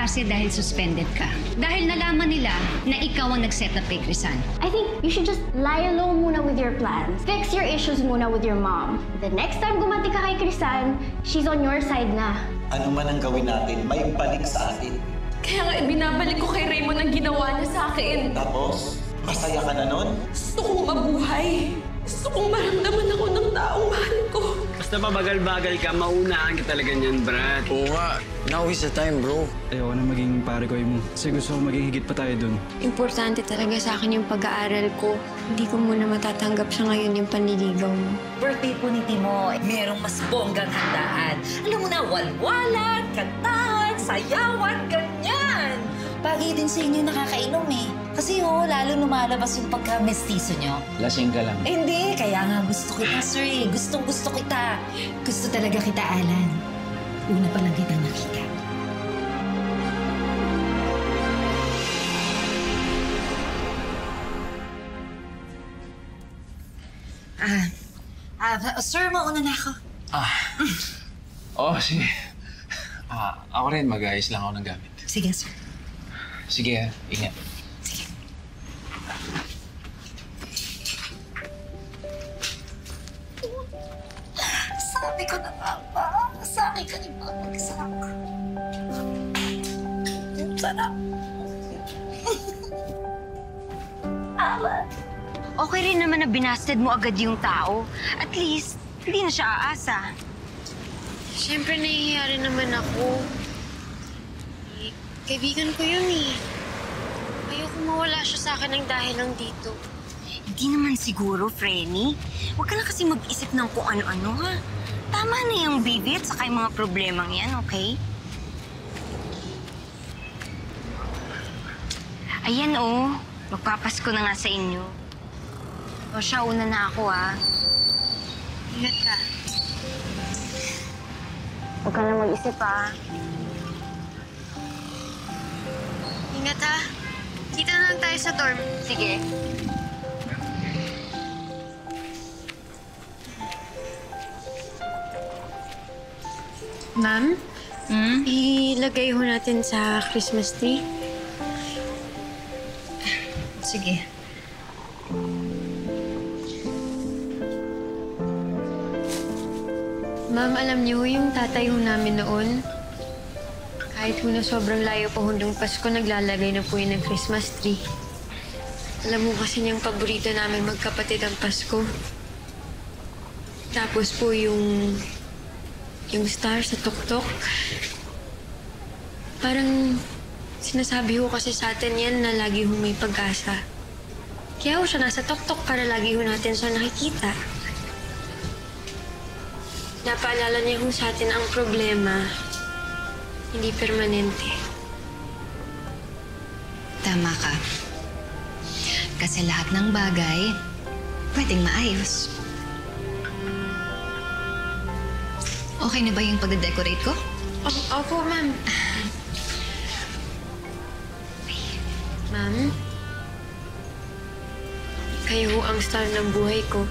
klase dahil suspended ka. Dahil nalaman nila na ikaw ang nag-set up kay Crisan. I think you should just lie low muna with your plans. Fix your issues muna with your mom. The next time gumanti ka kay Crisan, she's on your side na. Ano man ang gawin natin, may balik sa atin. Kaya nga, binabalik ko kay Raymond ang ginawa niya sa akin. Tapos, masaya ka na nun? Gusto kong mabuhay. Gusto kong maramdaman ako ng taong mahal ko. Basta pabagal-bagal ka, maunahan ka talaga niyan, Brad. Oo nga. Now is the time, bro. Ayoko na maging pare ko mo. Kasi gusto ko maging higit pa tayo dun. Importante talaga sa akin yung pag-aaral ko. Hindi ko muna matatanggap sa ngayon yung panliligaw mo. Birthday po ni Timo, merong mas bonggang handaan. Alam mo na, walwalan, kantahan, sayawan, ganyan. Bagay din sa inyo nakakainom eh. Kasi lalo lumalabas yung pagka-mestizo nyo. Lasing ka lang. Eh, hindi, kaya nga gusto kita, sir eh. Gustong-gusto kita. Gusto talaga kita, Alan. Una pa lang kitang nakita. Sir, mauna na ako. Sige. Ako rin, mag-ayos lang ako ng gamit. Sige, sir. Sige, ingat. Sige. Sabi ko na nga ba, sa akin ka rin makapag-isama. Sarap. Alan. Okay rin naman na binasted mo agad yung tao. At least, hindi na siya aasa. Siyempre, nahihiya rin naman ako. Kaibigan ko yun eh. Ayoko mawala siya sa akin ng dahil lang dito. Hindi naman siguro, Frenny. Huwag ka na kasi mag-isip ng kung ano-ano, ha? Tama na yung baby at saka yung mga problemang yan, okay? Ayan, magpapasko na nga sa inyo. O siya, una na ako, ha? Ingat ka. Huwag ka na mag-isip, ha? Ingat, ha? Kita na lang tayo sa dorm. Sige. Ma'am? Ilagay ho natin sa Christmas tree. Sige. Ma'am, alam niyo yung tatay ho namin noon, kahit ho na sobrang layo pa hundong Pasko, naglalagay na po yun ng Christmas tree. Alam mo kasi niyang paborito namin magkapatid ang Pasko. Tapos po yung star sa tuktok. Parang sinasabi ho kasi sa atin yan na lagi ho may pag-asa. Kaya ho siya nasa tuktok para lagi ho natin siya nakikita. Napaalala niya ho sa atin ang problema, hindi permanente. Tama ka. Kasi lahat ng bagay, pwedeng maayos. Okay na ba yung pagde-decorate ko? Opo, ma'am. Ma'am? Kayo ho ang star ng buhay ko.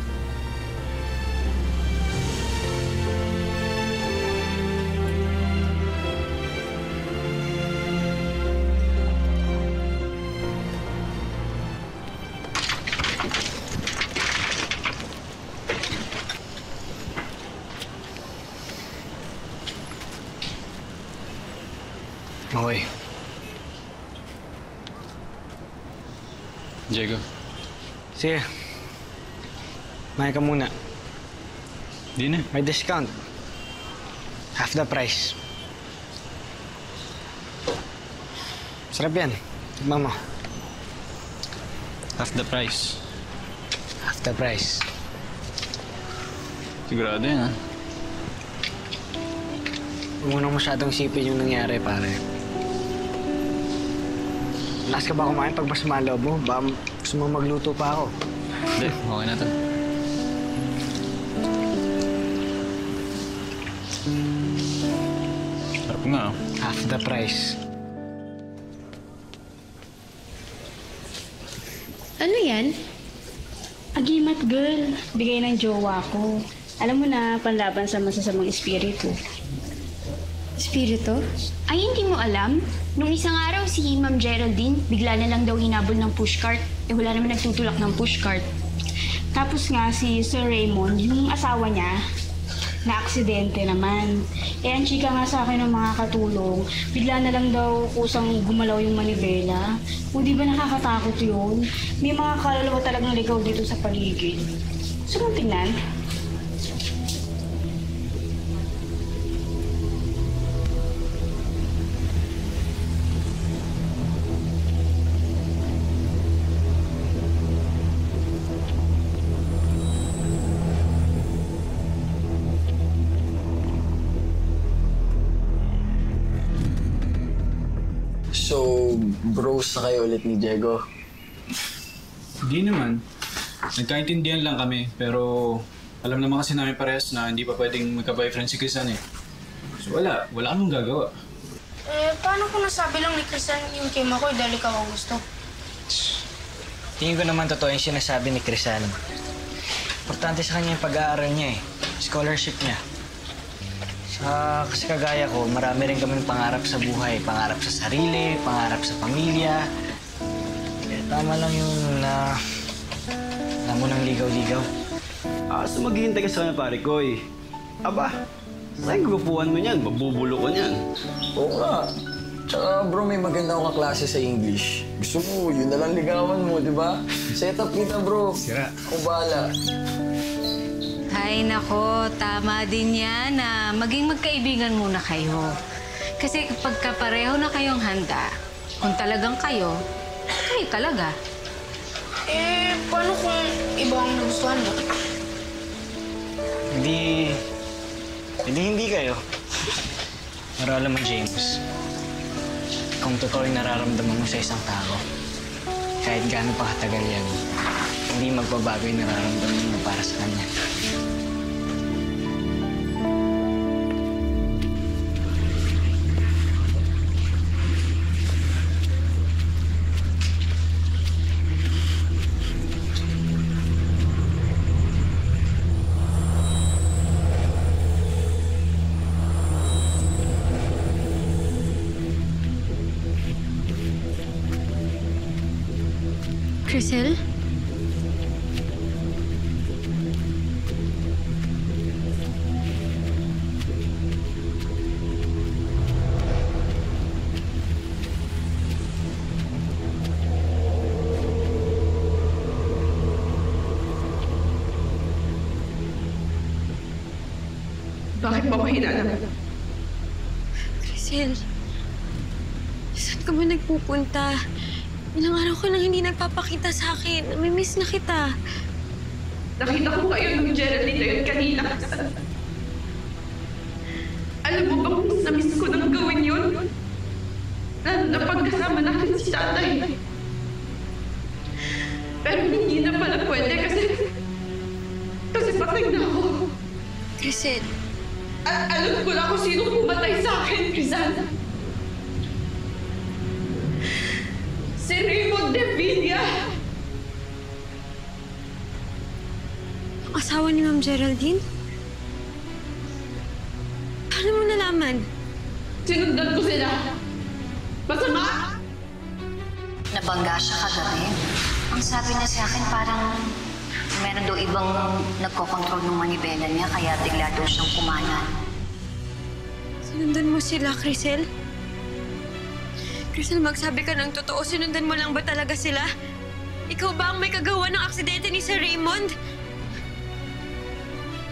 Okay. Diego. Sige. Maya ka muna. Di na. May discount. Half the price. Sarap yan. Tignan mo. Half the price. Half the price. Sigurado yan, ha? Huwag mo nang masyadong isipin yung nangyari, pare. Lakas ka ba kumain pag mas maloob mo? Baka gusto mo magluto pa ako. Hindi, okay na to. Sarap nga, oh. Half the price. Ano yan? Agimat girl. Bigay ng jowa ko. Alam mo na, panlaban sa masasamang espiritu. Espiritu? Ay, hindi mo alam? Nung isang araw, si Ma'am Geraldine, bigla na lang daw hinabol ng pushcart. Eh, wala naman nagtutulak ng pushcart. Tapos nga, si Sir Raymond, yung asawa niya, na-aksidente naman. Eh, ang chika nga sa akin ng mga katulong, bigla na lang daw kusang gumalaw yung manibela. O di ba nakakatakot yun? May mga kaluluwa talagang ligaw dito sa paligid. Gusto mong tingnan? So, bros na kayo ulit ni Diego? Hindi naman. Nagkaintindihan lang kami, pero alam naman kasi namin parehas na hindi pa pwedeng magka-boyfriend si Crisan eh. So wala kaming gagawa. Eh, paano kung nasabi lang ni Crisan yung kay Makoy dahil ikaw ang gusto? Tingin ko naman totoo yung sinasabi ni Crisan. Importante sa kanya yung pag-aaral niya eh. Scholarship niya. Kasi kagaya ko, marami rin kaming pangarap sa buhay. Pangarap sa sarili, pangarap sa pamilya. Eh, tama lang yung alam mo nang ligaw-ligaw. So maghihintay ka sa kanya, pare ko eh. Aba, saan gugupuan mo niyan? Mabubulo ko niyan. Oo nga. Tsaka bro, may maganda akong kaklase sa English. Gusto mo, yun na lang ligawan mo, di ba? Set up kita bro. Sira. Ako bahala. Ay nako, tama din yan na maging magkaibigan muna kayo. Kasi kapag pareho na kayong handa, kung talagang kayo talaga. Eh, paano kung iba ang nagustuhan mo? Hindi kayo. Pero alam mo, James, kung totoo yung nararamdaman mo sa isang tao, kahit gaano pa katagal yan, hindi magbabago yung nararamdaman mo para sa kanya. Crisel? Bakit mo ako hinanap? Crisel, saan ka ba nagpupunta? Ilang araw ka nang hindi nagpapakita sa akin. Namimiss na kita. Nakita ko kayo ng Geraldine na yun kanina. Alam mo ba kung namiss ko nang gawin yun? Na pagkasama natin si tatay. Pero hindi na pala pwede kasi patay na ako. Crisel. Alam ko na kung sino pumatay sa akin, Crisan. Si Raymond De Villa! Ang asawa ni Ma'am Geraldine? Paano mo nalaman? Sinundan ko sila. Masama! Nabangga siya kagabi. Ang sabi niya sa akin parang meron daw ibang nagkokontrol ng manibela niya kaya bigla daw siyang kumanan. Sinundan mo sila, Crisel? Crisel, magsabi ka ng totoo. Sinundan mo lang ba talaga sila? Ikaw ba ang may kagawa ng aksidente ni Sir Raymond?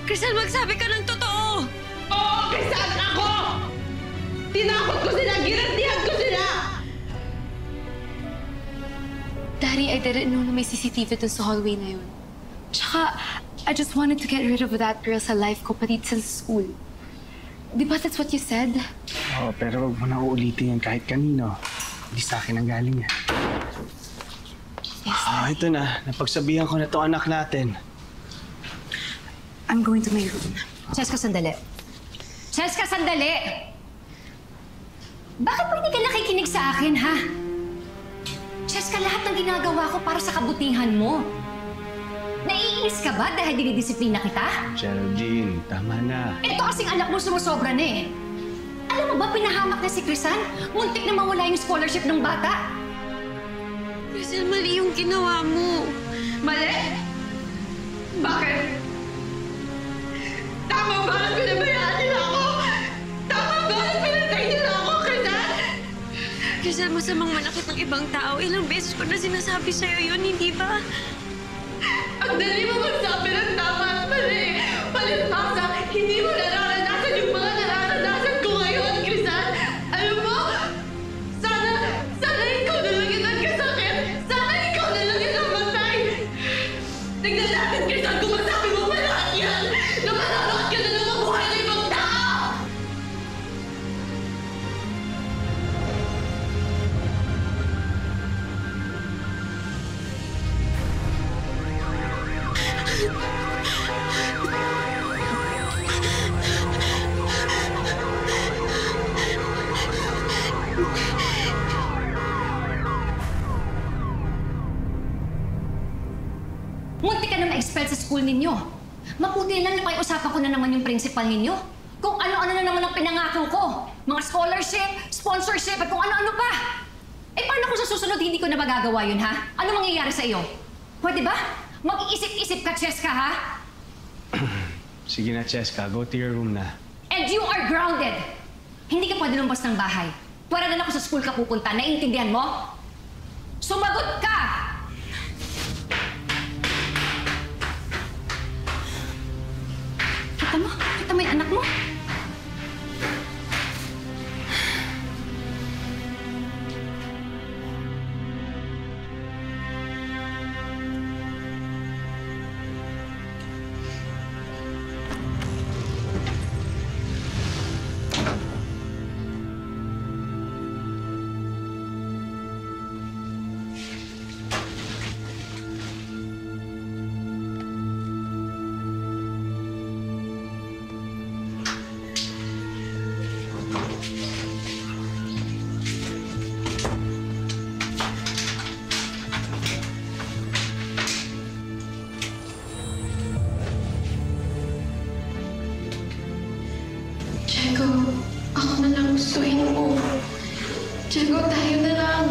Crisel, magsabi ka ng totoo! Oo, Crisan! Ako! Tinakot ko sila! Ginantihan ko sila! Daddy, I didn't know na may CCTV dun sa hallway na yun. Tsaka, I just wanted to get rid of that girl sa life ko pati sa school. Di ba that's what you said? Oo, pero huwag mo na uulitin yan kahit kanino. Hindi sa akin ang galing yan. Yes, Ito na. Napagsabihan ko na itong anak natin. I'm going to my room. Cheska, sandali. Cheska, sandali! Bakit mo hindi ka nakikinig sa akin, ha? Cheska, lahat ng ginagawa ko para sa kabutihan mo. Naiinis ka ba dahil dinidisiplina kita? Geraldine, tama na. Ito kasing anak mo sumusobra na eh. Alam Alam mo ba, pinahamak na si Crisan? Muntik na mawala yung scholarship ng bata. Crisel, mali yung ginawa mo. Mali? Bakit? Tama ba na pinabayaan nila ako? Tama ba na pinatay nila ako, Crisan? Crisel, masamang manakit ng ibang tao. Ilang beses ko na sinasabi sa'yo yun, hindi ba? Ang dali mo magsabi ng tama at mali. Palibhasa, hindi mo nararanasan yung mga nararanasan ko ngayon, Crisan. Alam mo, sana ikaw na lang yung nagkasakit. Sana ikaw na lang yung namatay. Naglalapit, Crisan, kung masabi mo pa lahat yan, na malalakat ka na lang mabuhay ng ibang tao. Muntik ka na ma-expel sa school ninyo. Mabuti lang na usapan ko na naman yung principal ninyo. Kung ano-ano na naman ang pinangako ko. Mga scholarship, sponsorship, at kung ano-ano pa. Eh paano kung sa susunod hindi ko na magagawa yun, ha? Ano mangyayari sa iyo? Pwede ba? Mag-iisip-isip ka, Cheska, ha? Sige na, Cheska. Go to your room na. And you are grounded! Hindi ka pwede lumabas ng bahay. Pwede na ako sa school ka pupunta. Naiintindihan mo? Sumagot ka! Kita mo? Kita mo yung anak mo? Diego, ako na lang gustuin mo. Diego, tayo na lang.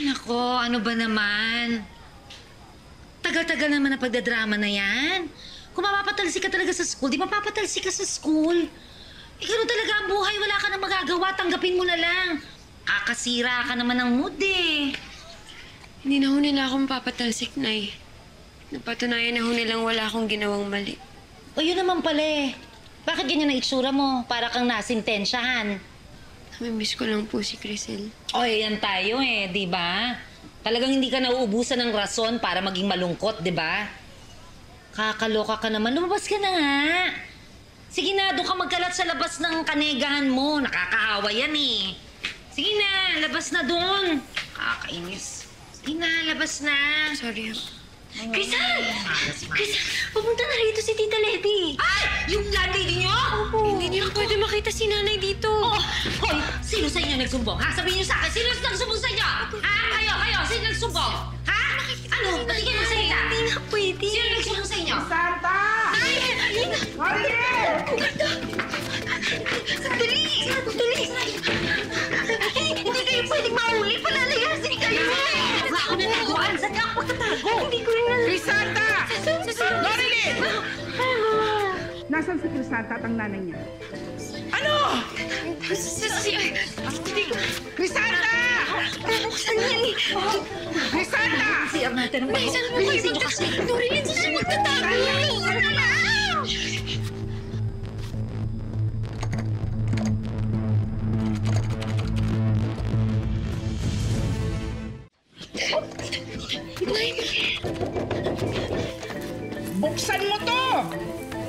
Nako, ano ba naman? Tagal-tagal naman ang pagdadrama na yan. Kung mapapatalsik ka talaga sa school, di mapapatalsik ka sa school. Eh, gano'n talaga ang buhay, wala ka nang magagawa, tanggapin mo na lang. Kakasira ka naman ng mood eh. Hindi na ho nila akong papatalsik, Nay. Napatunayan na ho nilang wala akong ginawang mali. O yun naman pala eh. Bakit ganyan ang itsura mo? Para kang nasintensyahan. Namimiss ko lang po si Crisel. O, yan tayo eh, di ba? Talagang hindi ka nauubusan ng rason para maging malungkot, di ba? Kakaloka ka naman. Lumabas ka na nga. Sige na, doon ka magkalat sa labas ng kanegahan mo. Nakakaawa yan eh. Sige na, labas na doon. Kakainis. Sige na, labas na. Sorry. Crisel! Crisel, pupunta na rito si Tita Levy. Ay! Yung landlady niyo? Opo. Hindi niyo pwede makita si nanay dito. Oh, hoy! Sino sa inyo nagsumbong? Ha? Sabihin niyo sa akin, sino nagsumbong sa inyo? Ha? Kayo! Sino nagsumbong? Ha? Ano? Pati kayo magsalita? Hindi na pwede. Sino nagsumbong sa inyo? Santa! Ay! Ariel! Sandali! Wala ako nalagyan! Saan ka ako magtatago? Hindi ko rin alam. Crisanta! Norilyn! Nasaan si Crisanta at ang nanay niya? Ano? Crisanta! Buksan yan eh. Crisanta! CR natin ang Nay, sana mo kayo magtatago? Norilyn, saan siya magtatago? Buksan mo to!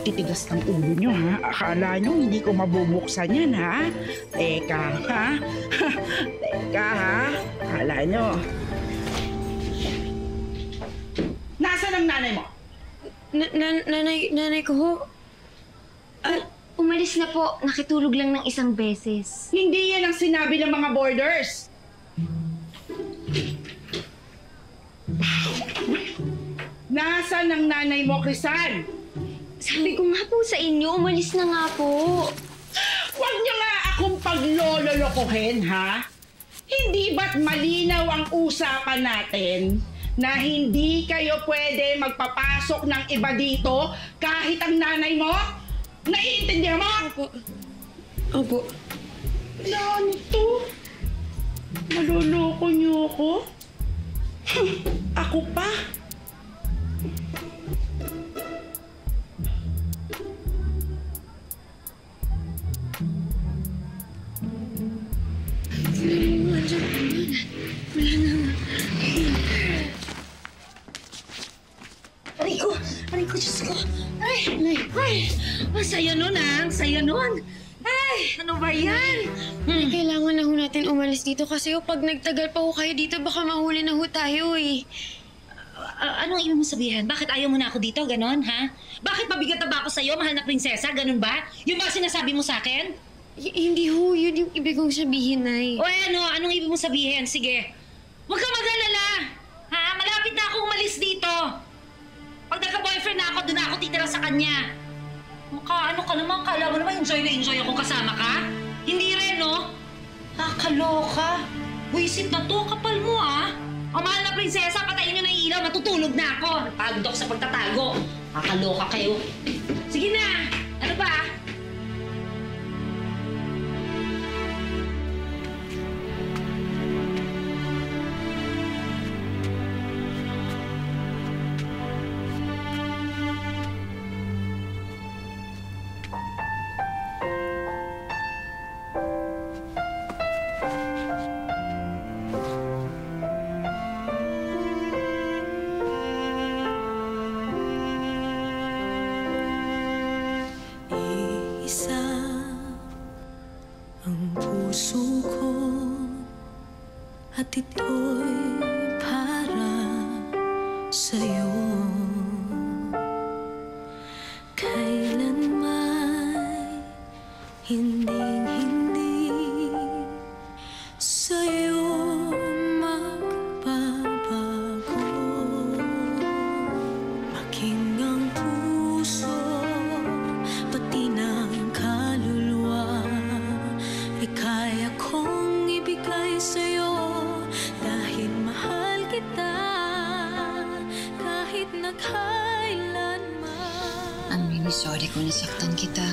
Titigas ng ulo nyo, ha? Akala nyo hindi ko mabubuksan yan, ha? Teka, ha? Teka, ha? Akala nyo. Nasaan ang nanay mo? Nanay ko ho. Umalis na po. Nakitulog lang ng isang beses. Hindi yan ang sinabi ng mga boarders. Nasaan ang nanay mo, Crisan? Sabi ko nga po sa inyo, umalis na nga po. Huwag niyo nga akong paglololokohin, ha? Hindi ba't malinaw ang usapan natin na hindi kayo pwede magpapasok ng iba dito kahit ang nanay mo? Naiintindihan mo? Opo. Ano to? Maloloko niyo ako? Ako pa? Aray ko, Diyos ko. Ay, ang saya nun, ha? Ang saya nun. Ay, ano ba yan? Kailangan na ho natin umalis dito kasi pag nagtagal pa ho kayo dito, baka mahuli na ho tayo eh. Anong ibig mo sabihin? Bakit ayaw mo na ako dito? Ganon, ha? Bakit mabigat na ba ako sa'yo, mahal na prinsesa? Ganon ba? Yung ba sinasabi mo sa akin? Hindi ho, yun yung ibig kong sabihin, Nay. O ano? Anong ibig mong sabihin? Sige. Huwag ka mag-alala. Ha? Malapit na ako umalis dito. Pag nagka-boyfriend na ako, doon na ako titira sa kanya. Ano ka naman? Kala mo naman enjoy na enjoy akong kasama ka? Hindi rin, no? Nakakaloka. Buisit na to. Kapal mo, ah. O mahal na prinsesa, patayin nyo na yung ilaw. Natutulog na ako. Napagod ako sa pagtatago. Nakakaloka kayo. Sige na. Ano ba? At ito'y para sa'yo. Kailanman hinding-hindi sa'yo magbabago. Maging ang puso, pati ng kaluluwa, ay kaya kong ibigay sa'yo. Dahil mahal kita, kahit na kailanman. I'm really sorry kung nasaktan kita.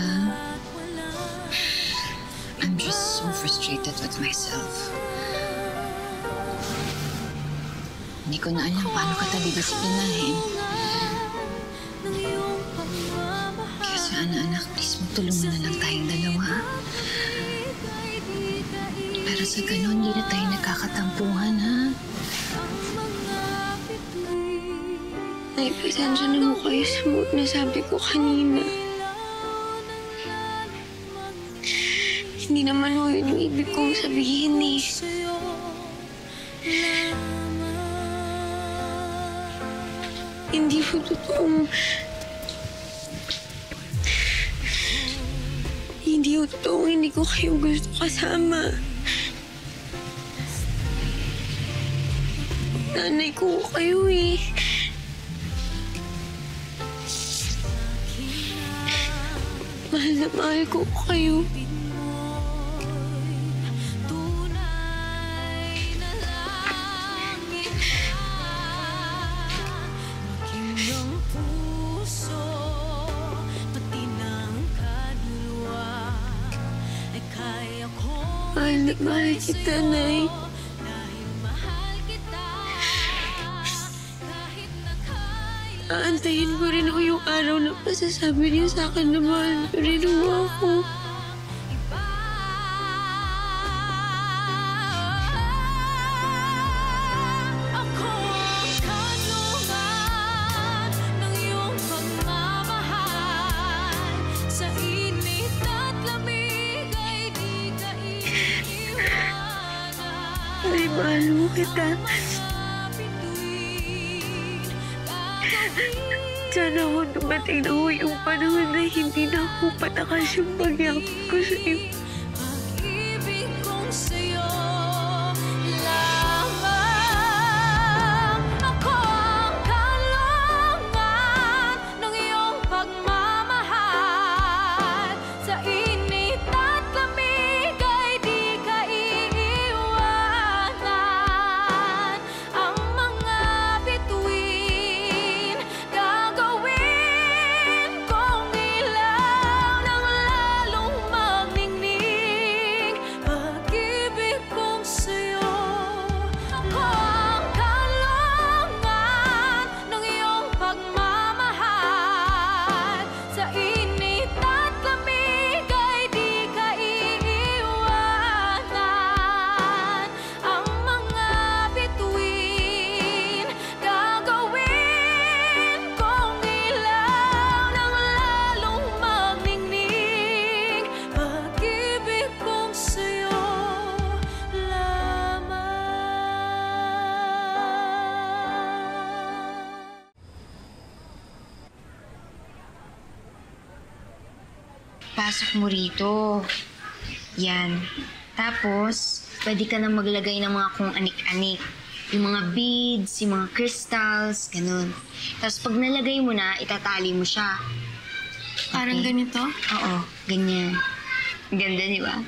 I'm just so frustrated with myself. Hindi ko na alam paano kita didisiplinahin. Kaya sana anak, please magtulungan na lang tayong dalawa. Pero sa ganun, hindi na tayo nagkakatampuhan, ha? Nay, pasensya na mo kayo sa mood na sabi ko kanina. Hindi naman ho yun yung ibig kong sabihin eh. Hindi po totoong... Hindi po totoong hindi ko kayo gusto kasama. Nanay ko kayo eh. Mahal na mahal ko kayo. na mahal kita, Nay. Aantayin ko rin ako yung araw na masasabi niya sa akin na mahal niyo rin ako. Nay, mahal mo kita. Sana ako dumating na ho yung panahon na hindi na ako patakas yung pagyakap ko sa iyo. Pag-ibig kong sa'yo lamang. Ako ang kalungan ng iyong pagmamahal. Sa init at lamig ay di ka iiwanan. Ang mga bituin gagawin kong ilaw ng lalong magningning. Pag-ibig kong sa'yo, ako ang kalungan ng iyong pagmamahal. Sa init at lamig ay di ka iiwanan. Ang mga bituin gagawin kong ilaw ng lalong magningning. Pag-ibig kong sa'yo lamang. Pasok mo rito. Yan. Tapos, pwede ka na maglagay ng mga kung anik-anik. Yung mga beads, yung mga crystals, ganun. Tapos pag nalagay mo na, itatali mo siya. Parang ganito? Oo, ganyan. Ganda, di ba?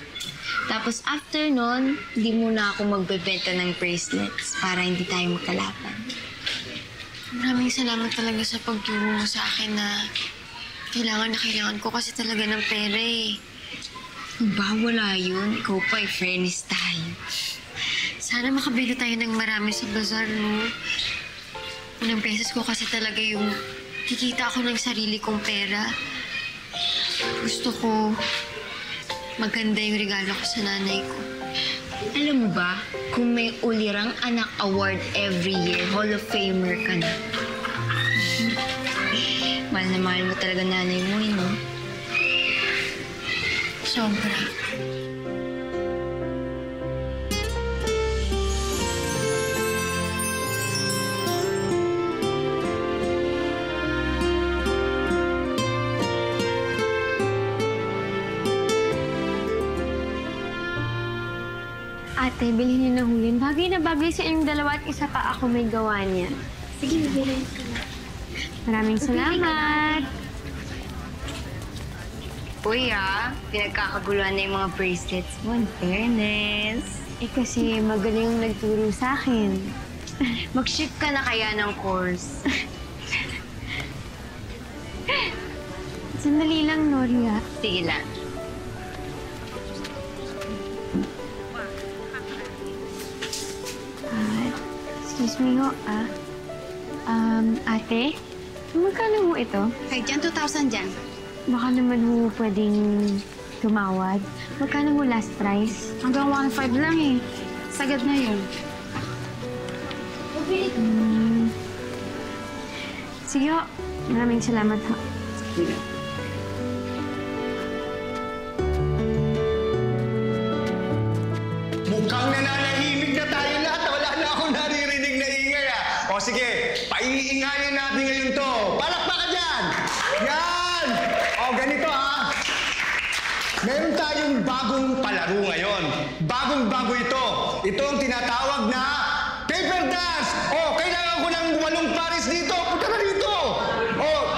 Tapos after nun, hindi muna ako magbebenta ng bracelets para hindi tayo magkalaban. Maraming salamat talaga sa pagtulong mo sa akin na kailangan ko kasi talaga ng pera eh. Ba, wala yun. Ikaw pa, friends tayo. Sana makabili tayo ng marami sa bazaar, no? Unang beses ko kasi talaga yung kikita ako ng sarili kong pera. Gusto ko maganda yung regalo ko sa nanay ko. Alam mo ba, kung may Ulirang Anak Award every year, Hall of Famer ka na. Mahal na mahal mo talaga nanay mo, no? Sobra. Ate, bilhin niyo na ho yun. Bagay na bagay sa inyong dalawa at isa pa ako may gawa niya. Sige, bilhin ko na. Maraming salamat. Uy, pinagkakaguluhan na yung mga bracelets mo. In fairness. Eh kasi magaling yung nagturo sa akin. Mag-shift ka na kaya ng course. Sandali lang, Noria. Sige lang. Excuse me ho, ate? Magkano ho ito? Kahit dyan, 2,000 dyan. Baka naman ho pwedeng tumawad. Magkano ho last price? Hanggang 1.5 lang eh. Sagad na yun. Sige ho. Maraming salamat ho. Sige. Mukhang nananahimik na tayo lahat. Wala na akong naririnig na ingay O sige, paiingayin natin ngayon to. Palakpakan dyan! Yan! O ganito Meron tayong bagong palaro ngayon. Bagong-bago ito. Ito ang tinatawag na paper dance. Kailangan ko ng 8 pares dito. Punta na dito.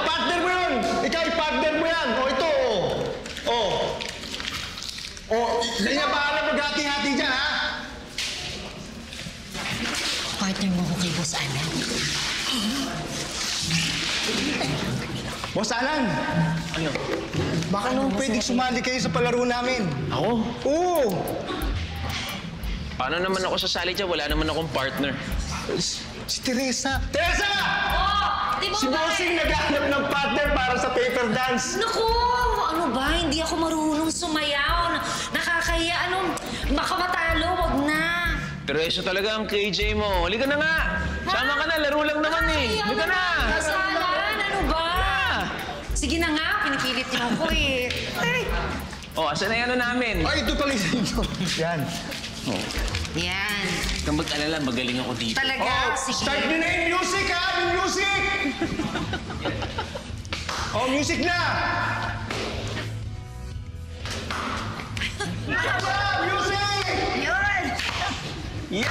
Partner mo yun. Ikaw, partner mo yan. Ito. Ganyan ba alam maghati-hati dyan, ha? Partner mo ko kay Boss Alan. Boss Alan! Ano? Baka naman pwedeng sumali kayo sa palaro namin. Ako? Oo! Paano naman ako sasali dyan? Wala naman akong partner. Si Teresa! Teresa! Di ba Si Bossing naghahanap ng partner para sa paper dance. Naku! Ano ba? Hindi ako marunong sumayaw. Nakakahiya. Baka matalo. Wag na. Teresa talaga ang KJ mo. Halika na nga! Sama ka na, laro lang naman eh. Halika na! Kasalan? Ano ba? Sige na nga. Pinipilit niyo ako eh. Ay. Oh, asan na yan namin? Ay, ito pala yung inyo. Yan. Oh. Yan. Kung mag-alala, magaling ako dito. Talaga? Sige. Start nyo na yung music, ha? Yung music! Oh, music na! Music! Yun! Yeah!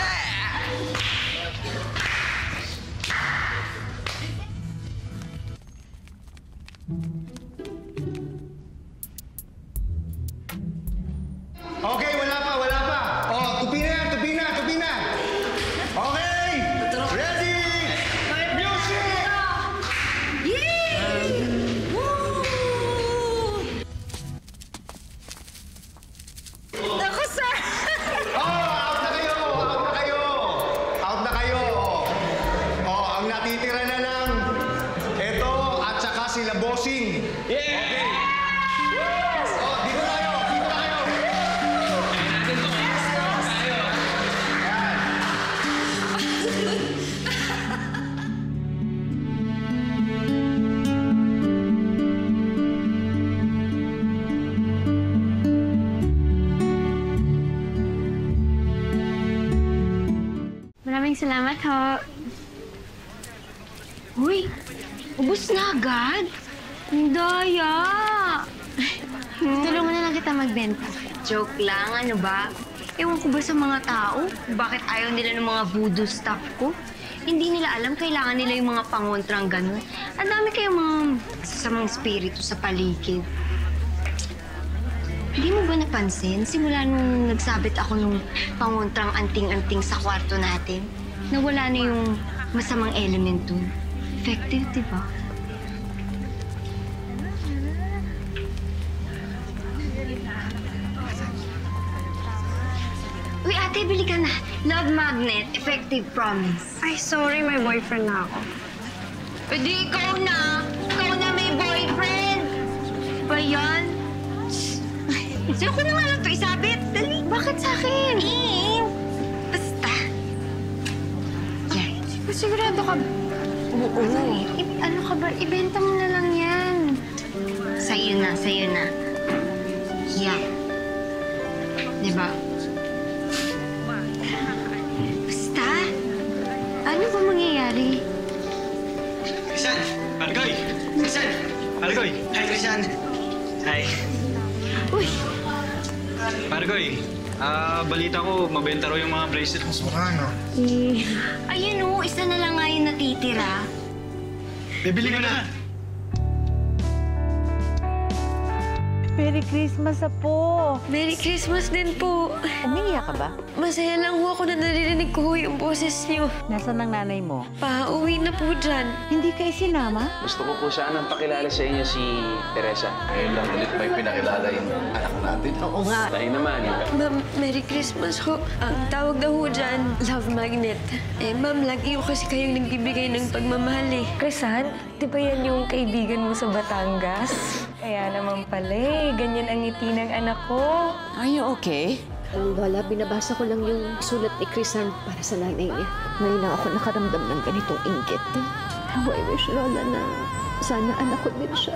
Okay, wala pa. Oh, tupi na. Okay! Ready! Music! Yay! Woo! Naku, sir! Out na kayo! Oh, ang natitira na lang, ito at saka sila Bossing. Yeah! Okay. Oh, dito na kayo! Maraming salamat ho. Uy, ubos na agad. Ang daya. Tulungan na lang kita magbenta. Joke lang, ano ba? Ewan ko ba sa mga tao? Bakit ayaw nila ng mga voodoo stuff ko? Hindi nila alam, kailangan nila yung mga pangontrang ganun. Ang dami kayong mga sasamang spirito sa paligid. Hindi mo ba napansin? Simula nung nagsabit ako nung pangontrang anting-anting sa kwarto natin, nawala na yung masamang element dun. Effective, di ba? Uy, ate, bili ka na. Love magnet, effective promise. Ay, sorry, may boyfriend na ako. Pwede ikaw na. Ikaw na may boyfriend. Ba yan? Sino ko na nga lang ito isabit? Dali. Bakit sa akin? Basta. Yan. Sigurado ka ba? Oo. Ano ka ba? Ibenta mo na lang yan. Sa'yo na. Yan. Diba? Basta. Ano ba mangyayari? Christian! Margoy! Christian! Margoy! Hi, Christian! Hi. Uy! Margoy, balita ko, mabenta raw yung mga bracelet mo. Ano? Ayun o, isa na lang nga yung natitira. Bibili ko na! Merry Christmas po! Merry Christmas din po. Umiiyak ka ba? Masaya lang ho ako na naririnig ko yung boses niyo. Nasaan ang nanay mo? Pa-uwi na po dyan. Hindi ka isinama? Gusto ko po sanang pakilala sa inyo si Teresa. Ngayon lang ulit may pinakilala yung anak natin. Oo nga. Tayo naman. Ma'am, Merry Christmas ho. Ang tawag daw ho dyan, love magnet. Ma'am, lagi ho kasi kayong nagbibigay ng pagmamahal eh. Crisan, di ba yan yung kaibigan mo sa Batangas? Kaya naman pala ganyan ang ngiti ng anak ko. Are you okay? Wala, binabasa ko lang yung sulat ni Crisan para sa nanay niya. Ngayon lang ako nakaramdam ng ganitong inggit. How I wish, Lola, na sana anak ko din siya.